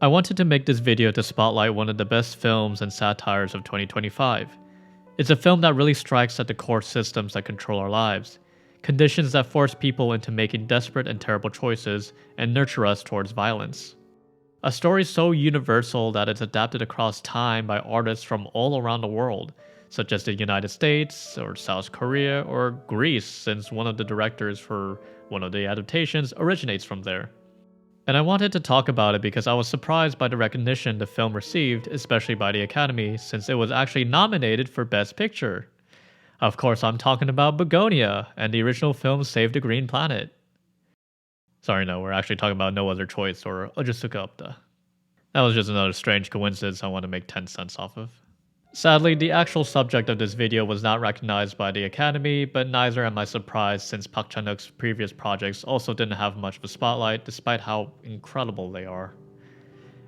I wanted to make this video to spotlight one of the best films and satires of 2025. It's a film that really strikes at the core systems that control our lives, conditions that force people into making desperate and terrible choices and nurture us towards violence. A story so universal that it's adapted across time by artists from all around the world, such as the United States, or South Korea, or Greece, since one of the directors for one of the adaptations originates from there. And I wanted to talk about it because I was surprised by the recognition the film received, especially by the Academy, since it was actually nominated for Best Picture. Of course, I'm talking about Begonia and the original film Save the Green Planet. Sorry, no, we're actually talking about No Other Choice or Ojusuka Upta. That was just another strange coincidence I want to make 10 cents off of. Sadly, the actual subject of this video was not recognized by the Academy, but neither am I surprised since Park Chan-wook's previous projects also didn't have much of a spotlight despite how incredible they are.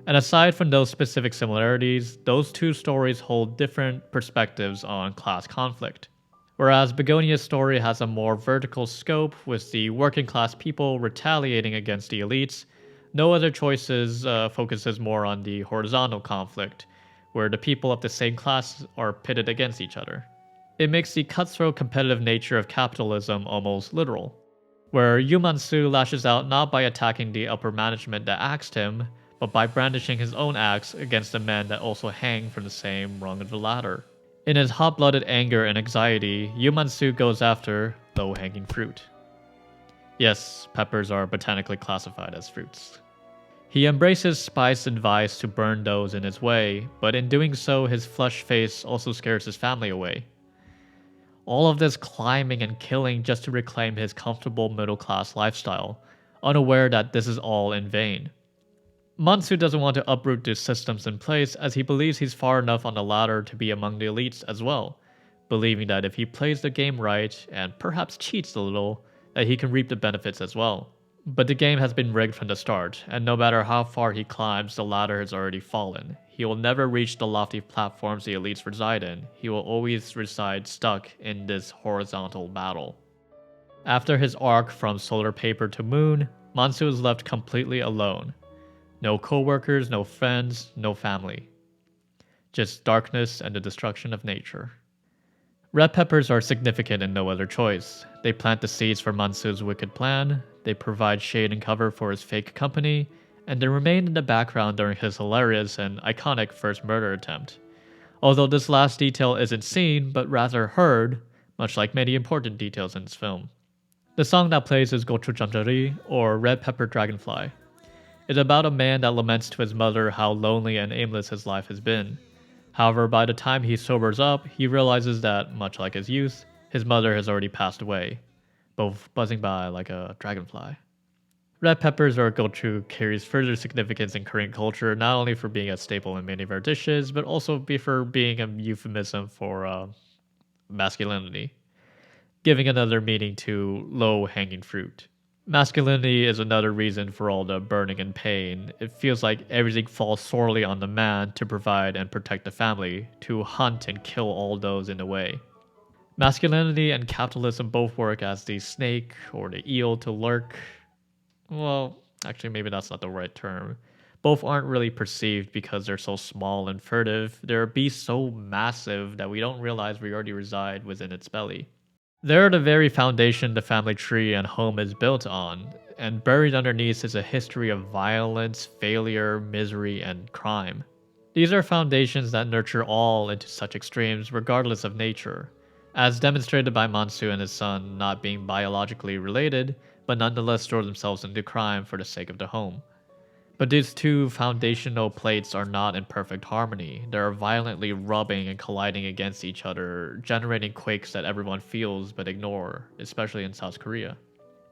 And aside from those specific similarities, those two stories hold different perspectives on class conflict. Whereas Begonia's story has a more vertical scope with the working class people retaliating against the elites, No Other Choices focuses more on the horizontal conflict, where the people of the same class are pitted against each other. It makes the cutthroat competitive nature of capitalism almost literal, where Yu Man-soo lashes out not by attacking the upper management that axed him, but by brandishing his own axe against the men that also hang from the same rung of the ladder. In his hot-blooded anger and anxiety, Yu Man-soo goes after low-hanging fruit. Yes, peppers are botanically classified as fruits. He embraces spice and vice to burn those in his way, but in doing so, his flushed face also scares his family away. All of this climbing and killing just to reclaim his comfortable middle-class lifestyle, unaware that this is all in vain. Mansu doesn't want to uproot the systems in place as he believes he's far enough on the ladder to be among the elites as well, believing that if he plays the game right, and perhaps cheats a little, that he can reap the benefits as well. But the game has been rigged from the start, and no matter how far he climbs, the ladder has already fallen. He will never reach the lofty platforms the elites reside in. He will always reside stuck in this horizontal battle. After his arc from solar paper to moon, Mansu is left completely alone. No co-workers, no friends, no family. Just darkness and the destruction of nature. Red peppers are significant in No Other Choice. They plant the seeds for Mansu's wicked plan, they provide shade and cover for his fake company, and they remain in the background during his hilarious and iconic first murder attempt. Although this last detail isn't seen, but rather heard, much like many important details in this film. The song that plays is Gochujamjari, or Red Pepper Dragonfly. It's about a man that laments to his mother how lonely and aimless his life has been. However, by the time he sobers up, he realizes that, much like his youth, his mother has already passed away, both buzzing by like a dragonfly. Red peppers or gochu carries further significance in Korean culture, not only for being a staple in many of our dishes, but also for being a euphemism for masculinity, giving another meaning to low-hanging fruit. Masculinity is another reason for all the burning and pain. It feels like everything falls sorely on the man to provide and protect the family, to hunt and kill all those in the way. Masculinity and capitalism both work as the snake or the eel to lurk. Well, actually maybe that's not the right term. Both aren't really perceived because they're so small and furtive. They're beasts so massive that we don't realize we already reside within its belly. They're the very foundation the family tree and home is built on, and buried underneath is a history of violence, failure, misery, and crime. These are foundations that nurture all into such extremes regardless of nature, as demonstrated by Mansu and his son not being biologically related, but nonetheless throw themselves into crime for the sake of the home. But these two foundational plates are not in perfect harmony. They are violently rubbing and colliding against each other, generating quakes that everyone feels but ignore, especially in South Korea.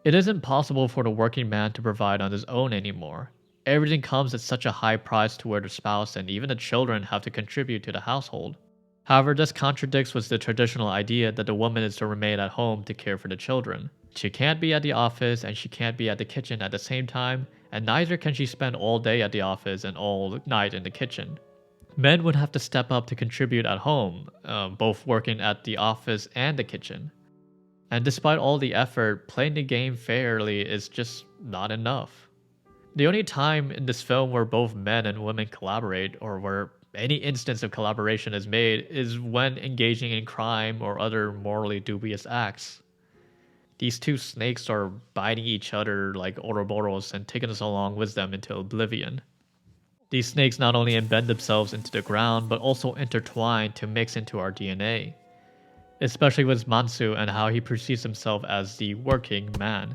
It isn't possible for the working man to provide on his own anymore. Everything comes at such a high price to where the spouse and even the children have to contribute to the household. However, this contradicts with the traditional idea that the woman is to remain at home to care for the children. She can't be at the office and she can't be at the kitchen at the same time, and neither can she spend all day at the office and all night in the kitchen. Men would have to step up to contribute at home, both working at the office and the kitchen. And despite all the effort, playing the game fairly is just not enough. The only time in this film where both men and women collaborate, or where any instance of collaboration is made, is when engaging in crime or other morally dubious acts. These two snakes are biting each other like Ouroboros and taking us along with them into oblivion. These snakes not only embed themselves into the ground, but also intertwine to mix into our DNA, especially with Mansu and how he perceives himself as the working man.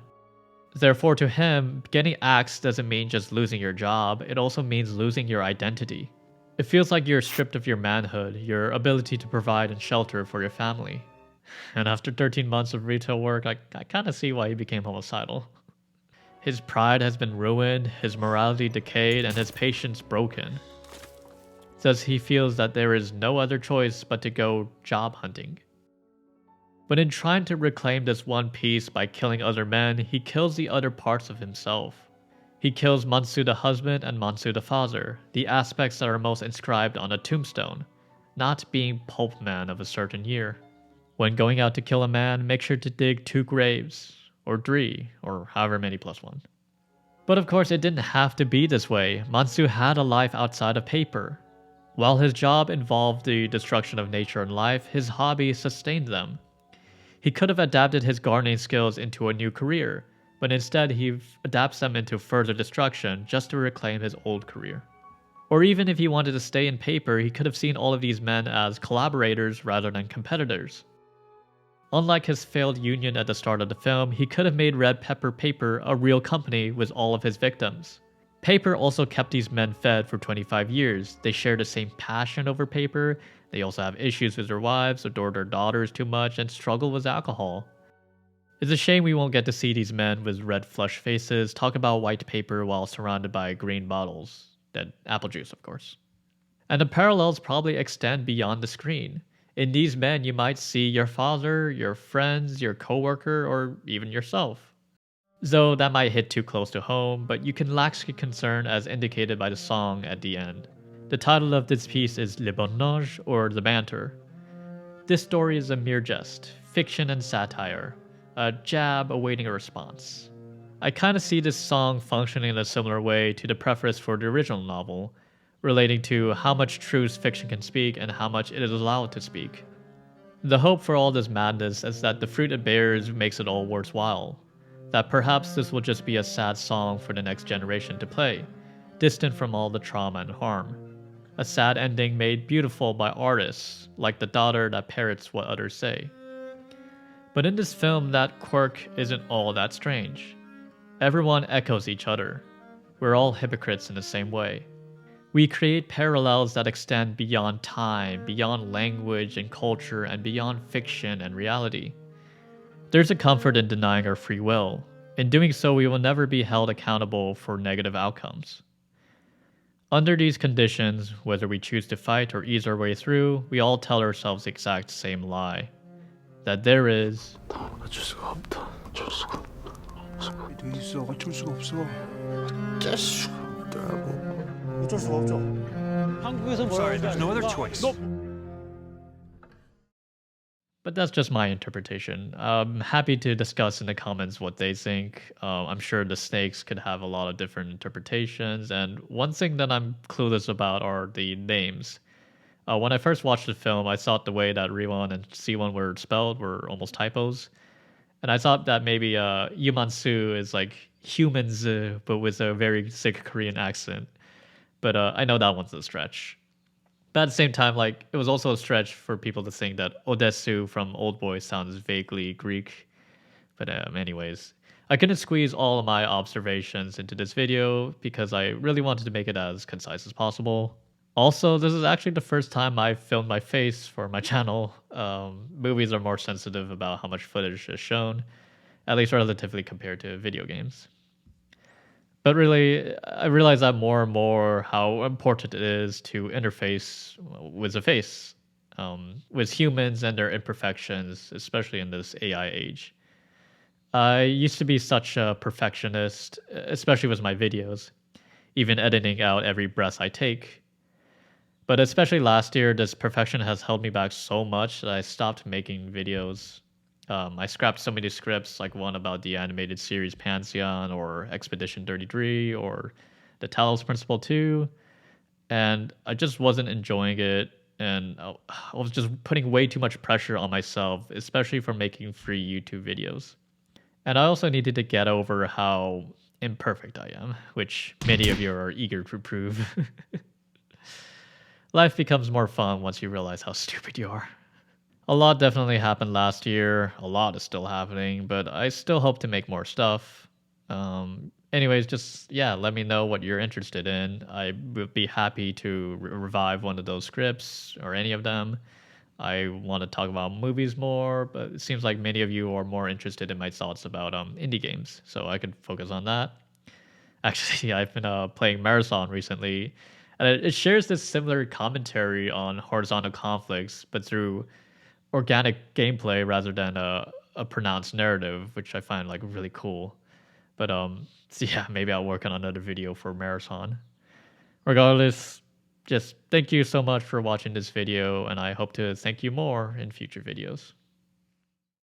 Therefore, to him, getting axed doesn't mean just losing your job, it also means losing your identity. It feels like you're stripped of your manhood, your ability to provide and shelter for your family. And after 13 months of retail work, I kinda see why he became homicidal. His pride has been ruined, his morality decayed, and his patience broken. Thus, he feels that there is no other choice but to go job hunting. But in trying to reclaim this one piece by killing other men, he kills the other parts of himself. He kills Mansu the husband and Mansu the father, the aspects that are most inscribed on a tombstone, not being pulp man of a certain year. When going out to kill a man, make sure to dig 2 graves, or 3, or however many plus 1. But of course, it didn't have to be this way. Mansu had a life outside of paper. While his job involved the destruction of nature and life, his hobby sustained them. He could have adapted his gardening skills into a new career, but instead he adapts them into further destruction just to reclaim his old career. Or even if he wanted to stay in paper, he could have seen all of these men as collaborators rather than competitors. Unlike his failed union at the start of the film, he could have made Red Pepper Paper a real company with all of his victims. Paper also kept these men fed for 25 years. They share the same passion over paper. They also have issues with their wives, adore their daughters too much, and struggle with alcohol. It's a shame we won't get to see these men with red flushed faces talk about white paper while surrounded by green bottles. That apple juice, of course. And the parallels probably extend beyond the screen. In these men, you might see your father, your friends, your coworker, or even yourself. Though that might hit too close to home, but you can lax concern as indicated by the song at the end. The title of this piece is Le Bonnage, or The Banter. This story is a mere jest, fiction and satire, a jab awaiting a response. I kinda see this song functioning in a similar way to the preface for the original novel, relating to how much truth fiction can speak and how much it is allowed to speak. The hope for all this madness is that the fruit it bears makes it all worthwhile. That perhaps this will just be a sad song for the next generation to play, distant from all the trauma and harm. A sad ending made beautiful by artists, like the daughter that parrots what others say. But in this film, that quirk isn't all that strange. Everyone echoes each other. We're all hypocrites in the same way. We create parallels that extend beyond time, beyond language and culture, and beyond fiction and reality. There's a comfort in denying our free will. In doing so, we will never be held accountable for negative outcomes. Under these conditions, whether we choose to fight or ease our way through, we all tell ourselves the exact same lie. That there is 어쩔 수가 없다. 어쩔 수가 돼 있어. 어쩔 수가 없어. 어쩔 수가 없다고. 어쩔 수가 없죠. 한국에서 Sorry, there's no other choice. But that's just my interpretation. I'm happy to discuss in the comments what they think. I'm sure the snakes could have a lot of different interpretations, and one thing that I'm clueless about are the names. When I first watched the film, I thought the way that Riwon and Siwon were spelled were almost typos. And I thought that maybe Yumansu is like humans, but with a very thick Korean accent. But I know that one's a stretch. But at the same time, like, it was also a stretch for people to think that Odessu from Old Boy sounds vaguely Greek. But anyways, I couldn't squeeze all of my observations into this video because I really wanted to make it as concise as possible. Also, this is actually the first time I've filmed my face for my channel. Movies are more sensitive about how much footage is shown, at least relatively compared to video games. But really, I realize that more and more how important it is to interface with a face, with humans and their imperfections, especially in this AI age. I used to be such a perfectionist, especially with my videos, even editing out every breath I take. But especially last year, this perfection has held me back so much that I stopped making videos. I scrapped so many scripts, like one about the animated series Pantheon or Expedition 33 or the Talos Principle 2, and I just wasn't enjoying it. And I was just putting way too much pressure on myself, especially for making free YouTube videos. And I also needed to get over how imperfect I am, which many of you are eager to prove. Life becomes more fun once you realize how stupid you are. A lot definitely happened last year. A lot is still happening, but I still hope to make more stuff. Anyways, just yeah, let me know what you're interested in. I would be happy to revive one of those scripts or any of them. I want to talk about movies more, but it seems like many of you are more interested in my thoughts about indie games, so I could focus on that. Actually, I've been playing Marathon recently, and it shares this similar commentary on horizontal conflicts, but through organic gameplay rather than a pronounced narrative, which I find like really cool. But so yeah, maybe I'll work on another video for Marathon. Regardless, just thank you so much for watching this video, and I hope to thank you more in future videos.